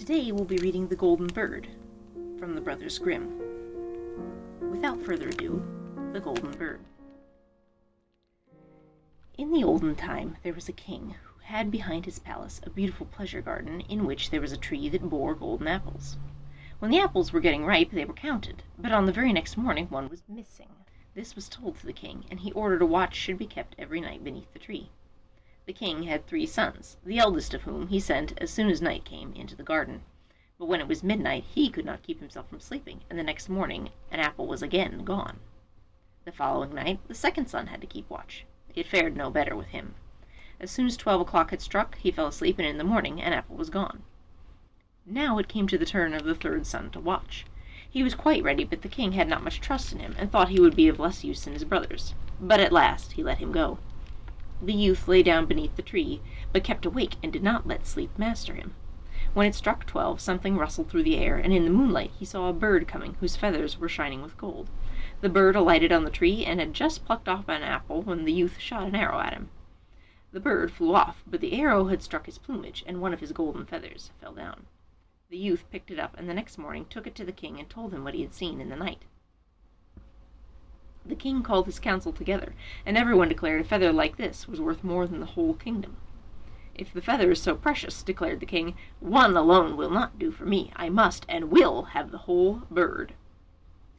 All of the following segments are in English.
Today we'll be reading The Golden Bird from the Brothers Grimm. Without further ado, The Golden Bird. In the olden time there was a king who had behind his palace a beautiful pleasure garden in which there was a tree that bore golden apples. When the apples were getting ripe they were counted, but on the very next morning one was missing. This was told to the king, and he ordered a watch should be kept every night beneath the tree. The king had 3 sons, the eldest of whom he sent as soon as night came into the garden. But when it was midnight he could not keep himself from sleeping, and the next morning an apple was again gone. The following night the second son had to keep watch. It fared no better with him. As soon as 12 o'clock had struck he fell asleep, and in the morning an apple was gone. Now it came to the turn of the third son to watch. He was quite ready, but the king had not much trust in him, and thought he would be of less use than his brothers. But at last he let him go. The youth lay down beneath the tree, but kept awake and did not let sleep master him. When it struck 12, something rustled through the air, and in the moonlight he saw a bird coming, whose feathers were shining with gold. The bird alighted on the tree, and had just plucked off an apple when the youth shot an arrow at him. The bird flew off, but the arrow had struck his plumage, and one of his golden feathers fell down. The youth picked it up, and the next morning took it to the king and told him what he had seen in the night. The king called his council together, and everyone declared a feather like this was worth more than the whole kingdom. "If the feather is so precious," declared the king, "one alone will not do for me. I must and will have the whole bird."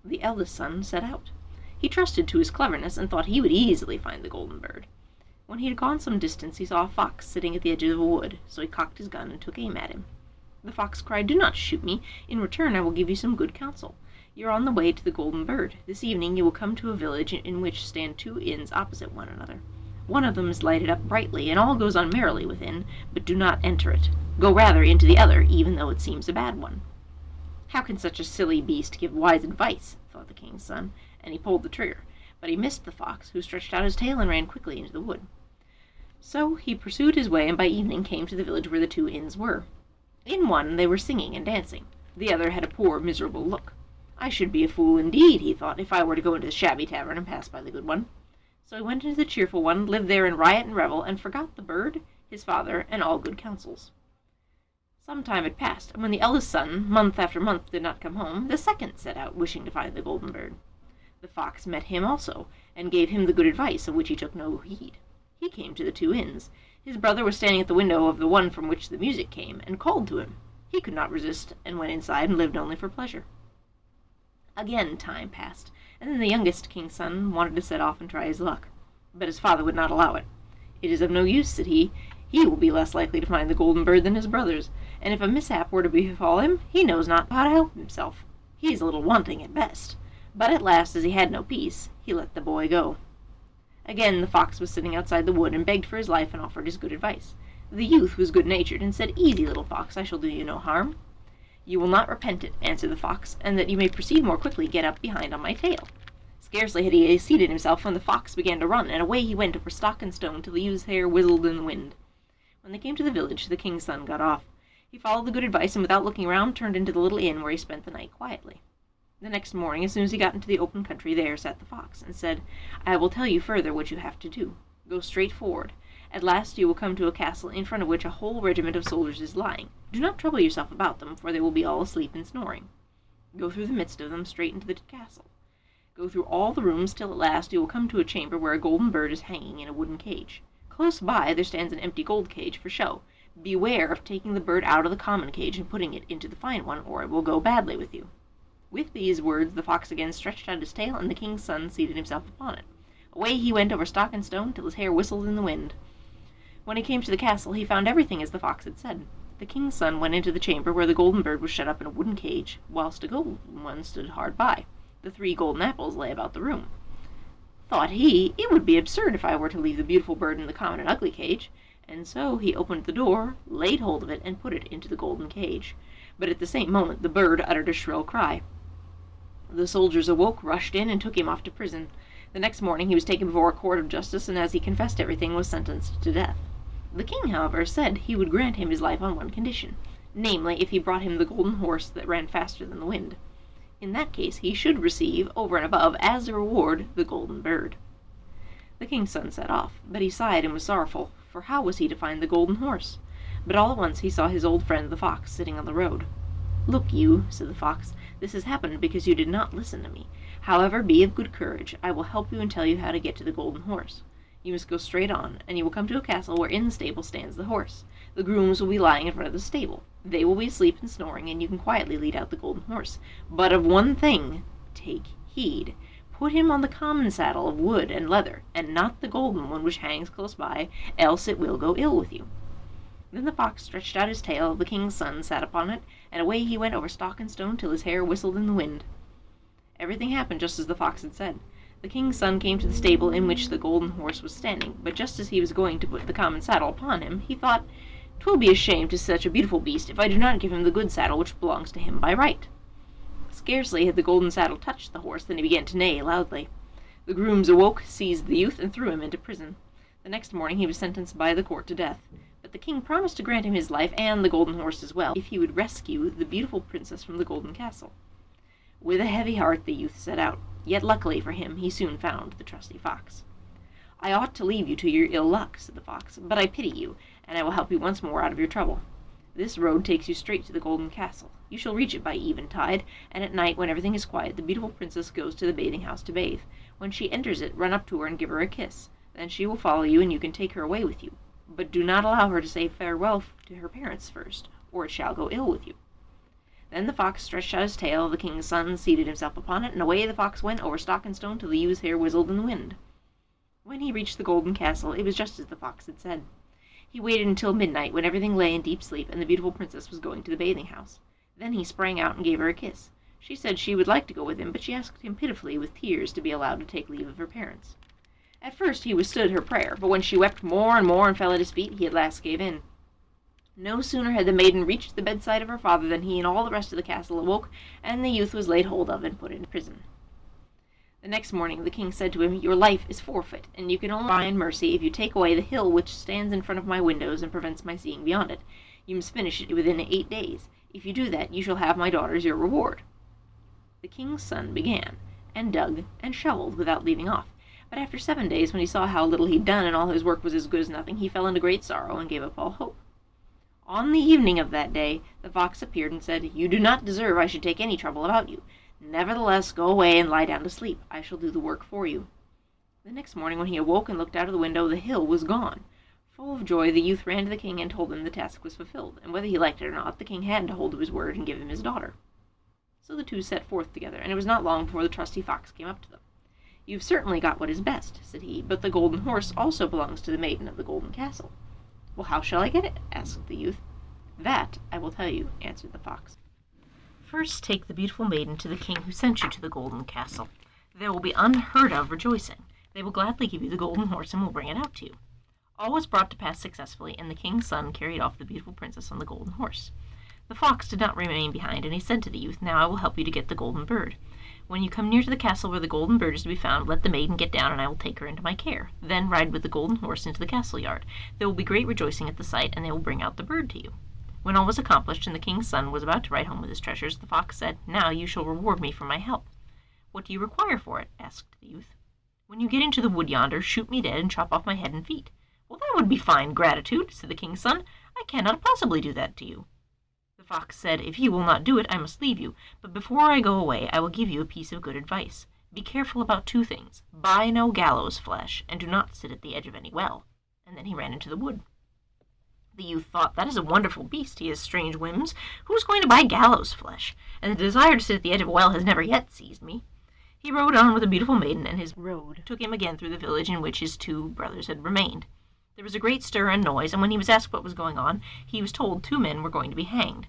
The eldest son set out. He trusted to his cleverness, and thought he would easily find the golden bird. When he had gone some distance he saw a fox sitting at the edge of a wood, so he cocked his gun and took aim at him. The fox cried, "Do not shoot me. In return I will give you some good counsel. You are on the way to the golden bird. This evening you will come to a village in which stand 2 inns opposite one another. One of them is lighted up brightly, and all goes on merrily within, but do not enter it. Go rather into the other, even though it seems a bad one." "How can such a silly beast give wise advice?" thought the king's son, and he pulled the trigger, but he missed the fox, who stretched out his tail and ran quickly into the wood. So he pursued his way, and by evening came to the village where the 2 inns were. In one they were singing and dancing. The other had a poor, miserable look. "I should be a fool indeed," he thought, "if I were to go into the shabby tavern and pass by the good one." So he went into the cheerful one, lived there in riot and revel, and forgot the bird, his father, and all good counsels. Some time had passed, and when the eldest son, month after month, did not come home, the second set out, wishing to find the golden bird. The fox met him also, and gave him the good advice, of which he took no heed. He came to the 2 inns. His brother was standing at the window of the one from which the music came, and called to him. He could not resist, and went inside and lived only for pleasure. Again time passed, and then the youngest king's son wanted to set off and try his luck. But his father would not allow it. "It is of no use," said he. "He will be less likely to find the golden bird than his brothers, and if a mishap were to befall him, he knows not how to help himself. He is a little wanting at best." But at last, as he had no peace, he let the boy go. Again the fox was sitting outside the wood, and begged for his life and offered his good advice. The youth was good-natured, and said, "Easy, little fox, I shall do you no harm." "You will not repent it," answered the fox, "and that you may proceed more quickly, get up behind on my tail." Scarcely had he seated himself when the fox began to run, and away he went over stock and stone till the youth's hair whistled in the wind. When they came to the village, the king's son got off. He followed the good advice, and without looking round turned into the little inn where he spent the night quietly. The next morning, as soon as he got into the open country, there sat the fox, and said, "I will tell you further what you have to do. Go straight forward. At last you will come to a castle in front of which a whole regiment of soldiers is lying. Do not trouble yourself about them, for they will be all asleep and snoring. Go through the midst of them straight into the castle. Go through all the rooms till at last you will come to a chamber where a golden bird is hanging in a wooden cage. Close by there stands an empty gold cage for show. Beware of taking the bird out of the common cage and putting it into the fine one, or it will go badly with you." With these words the fox again stretched out his tail, and the king's son seated himself upon it. Away he went over stock and stone till his hair whistled in the wind. When he came to the castle he found everything as the fox had said. The king's son went into the chamber where the golden bird was shut up in a wooden cage, whilst a golden one stood hard by. The 3 golden apples lay about the room. Thought he, "It would be absurd if I were to leave the beautiful bird in the common and ugly cage," and so he opened the door, laid hold of it, and put it into the golden cage. But at the same moment the bird uttered a shrill cry. The soldiers awoke, rushed in, and took him off to prison. The next morning he was taken before a court of justice, and as he confessed everything, was sentenced to death. The king, however, said he would grant him his life on one condition, namely, if he brought him the golden horse that ran faster than the wind. In that case he should receive, over and above, as a reward, the golden bird. The king's son set off, but he sighed and was sorrowful, for how was he to find the golden horse? but all at once he saw his old friend the fox sitting on the road. "Look you," said the fox, "this has happened because you did not listen to me. However, be of good courage. I will help you and tell you how to get to the golden horse. You must go straight on, and you will come to a castle where in the stable stands the horse. The grooms will be lying in front of the stable. They will be asleep and snoring, and you can quietly lead out the golden horse. But of one thing take heed. Put him on the common saddle of wood and leather, and not the golden one which hangs close by, else it will go ill with you." Then the fox stretched out his tail, the king's son sat upon it, and away he went over stock and stone till his hair whistled in the wind. Everything happened just as the fox had said. The king's son came to the stable in which the golden horse was standing, but just as he was going to put the common saddle upon him, he thought, "'Twill be a shame to such a beautiful beast if I do not give him the good saddle which belongs to him by right." Scarcely had the golden saddle touched the horse than he began to neigh loudly. The grooms awoke, seized the youth, and threw him into prison. The next morning he was sentenced by the court to death, but the king promised to grant him his life and the golden horse as well, if he would rescue the beautiful princess from the golden castle. With a heavy heart the youth set out, yet luckily for him he soon found the trusty fox. "I ought to leave you to your ill luck," said the fox, "but I pity you, and I will help you once more out of your trouble. This road takes you straight to the golden castle. You shall reach it by eventide, and at night, when everything is quiet, the beautiful princess goes to the bathing house to bathe. When she enters it, run up to her and give her a kiss. Then she will follow you, and you can take her away with you. But do not allow her to say farewell to her parents first, or it shall go ill with you." Then the fox stretched out his tail, the king's son seated himself upon it, and away the fox went over stock and stone till the youth's hair whistled in the wind. When he reached the golden castle, it was just as the fox had said. He waited until midnight, when everything lay in deep sleep, and the beautiful princess was going to the bathing house. Then he sprang out and gave her a kiss. She said she would like to go with him, but she asked him pitifully with tears to be allowed to take leave of her parents. At first he withstood her prayer, but when she wept more and fell at his feet, he at last gave in. No sooner had the maiden reached the bedside of her father than he and all the rest of the castle awoke, and the youth was laid hold of and put in prison. The next morning the king said to him, "Your life is forfeit, and you can only find mercy if you take away the hill which stands in front of my windows and prevents my seeing beyond it. You must finish it within 8 days. If you do that, you shall have my daughters your reward." The king's son began, and dug, and shovelled without leaving off, but after 7 days, when he saw how little he'd done and all his work was as good as nothing, he fell into great sorrow and gave up all hope. On the evening of that day the fox appeared and said, "You do not deserve I should take any trouble about you. Nevertheless, go away and lie down to sleep. I shall do the work for you." The next morning when he awoke and looked out of the window, the hill was gone. Full of joy, the youth ran to the king and told him the task was fulfilled, and whether he liked it or not, the king had to hold to his word and give him his daughter. So the two set forth together, and it was not long before the trusty fox came up to them. "You've certainly got what is best," said he, "but the golden horse also belongs to the maiden of the golden castle." "Well, how shall I get it?" asked the youth. "That I will tell you," answered the fox. "First take the beautiful maiden to the king who sent you to the golden castle. There will be unheard of rejoicing. They will gladly give you the golden horse and will bring it out to you." All was brought to pass successfully, and the king's son carried off the beautiful princess on the golden horse. The fox did not remain behind, and he said to the youth, "Now I will help you to get the golden bird. When you come near to the castle where the golden bird is to be found, let the maiden get down, and I will take her into my care. Then ride with the golden horse into the castle yard. There will be great rejoicing at the sight, and they will bring out the bird to you." When all was accomplished, and the king's son was about to ride home with his treasures, the fox said, "Now you shall reward me for my help." "What do you require for it?" asked the youth. "When you get into the wood yonder, shoot me dead and chop off my head and feet." "Well, that would be fine gratitude," said the king's son. "I cannot possibly do that to you." The fox said, "If you will not do it, I must leave you, but before I go away I will give you a piece of good advice. Be careful about 2 things. Buy no gallows flesh, and do not sit at the edge of any well." And then he ran into the wood. The youth thought, "That is a wonderful beast. He has strange whims. Who is going to buy gallows flesh? And the desire to sit at the edge of a well has never yet seized me." He rode on with a beautiful maiden, and his road took him again through the village in which his 2 brothers had remained. There was a great stir and noise, and when he was asked what was going on, he was told 2 men were going to be hanged.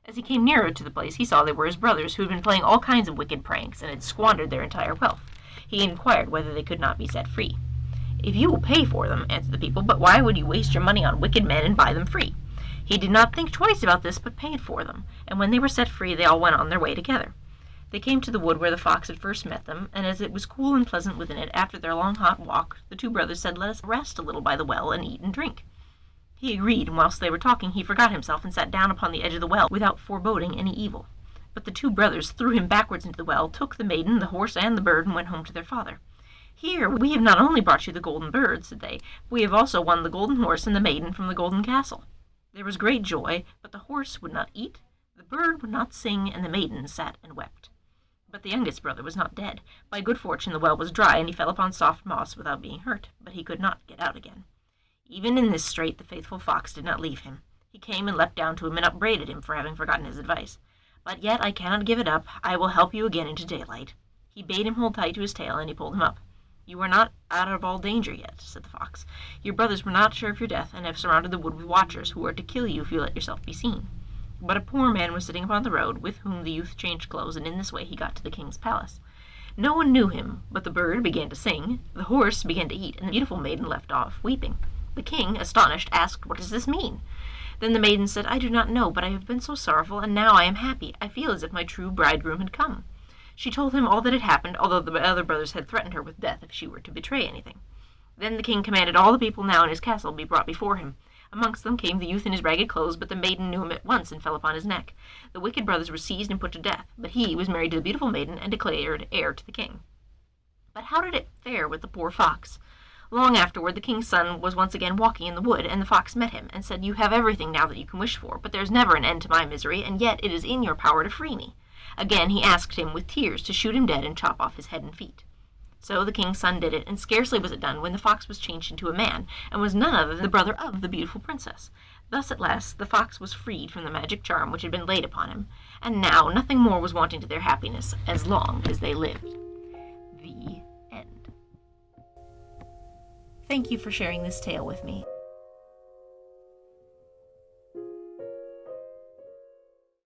As he came nearer to the place, he saw they were his brothers, who had been playing all kinds of wicked pranks, and had squandered their entire wealth. He inquired whether they could not be set free. "If you will pay for them," answered the people, "but why would you waste your money on wicked men and buy them free?" He did not think twice about this, but paid for them, and when they were set free, they all went on their way together. They came to the wood where the fox had first met them, and as it was cool and pleasant within it, after their long hot walk, the 2 brothers said, "Let us rest a little by the well, and eat and drink." He agreed, and whilst they were talking, he forgot himself and sat down upon the edge of the well, without foreboding any evil. But the 2 brothers threw him backwards into the well, took the maiden, the horse, and the bird, and went home to their father. "Here, we have not only brought you the golden bird," said they, "but we have also won the golden horse and the maiden from the golden castle." There was great joy, but the horse would not eat, the bird would not sing, and the maiden sat and wept. But the youngest brother was not dead. By good fortune the well was dry, and he fell upon soft moss without being hurt, but he could not get out again. Even in this strait the faithful fox did not leave him. He came and leapt down to him and upbraided him for having forgotten his advice. "But yet I cannot give it up. I will help you again into daylight." He bade him hold tight to his tail, and he pulled him up. "You are not out of all danger yet," said the fox. "Your brothers were not sure of your death, and have surrounded the wood with watchers, who are to kill you if you let yourself be seen." But a poor man was sitting upon the road, with whom the youth changed clothes, and in this way he got to the king's palace. No one knew him, but the bird began to sing, the horse began to eat, and the beautiful maiden left off weeping. The king, astonished, asked, "What does this mean?" Then the maiden said, "I do not know, but I have been so sorrowful, and now I am happy. I feel as if my true bridegroom had come." She told him all that had happened, although the other brothers had threatened her with death if she were to betray anything. Then the king commanded all the people now in his castle be brought before him. Amongst them came the youth in his ragged clothes, but the maiden knew him at once and fell upon his neck. The wicked brothers were seized and put to death, but he was married to the beautiful maiden and declared heir to the king. But how did it fare with the poor fox? Long afterward the king's son was once again walking in the wood, and the fox met him, and said, "You have everything now that you can wish for, but there is never an end to my misery, and yet it is in your power to free me." Again he asked him with tears to shoot him dead and chop off his head and feet. So the king's son did it, and scarcely was it done when the fox was changed into a man, and was none other than the brother of the beautiful princess. Thus at last the fox was freed from the magic charm which had been laid upon him, and now nothing more was wanting to their happiness as long as they lived. The end. Thank you for sharing this tale with me.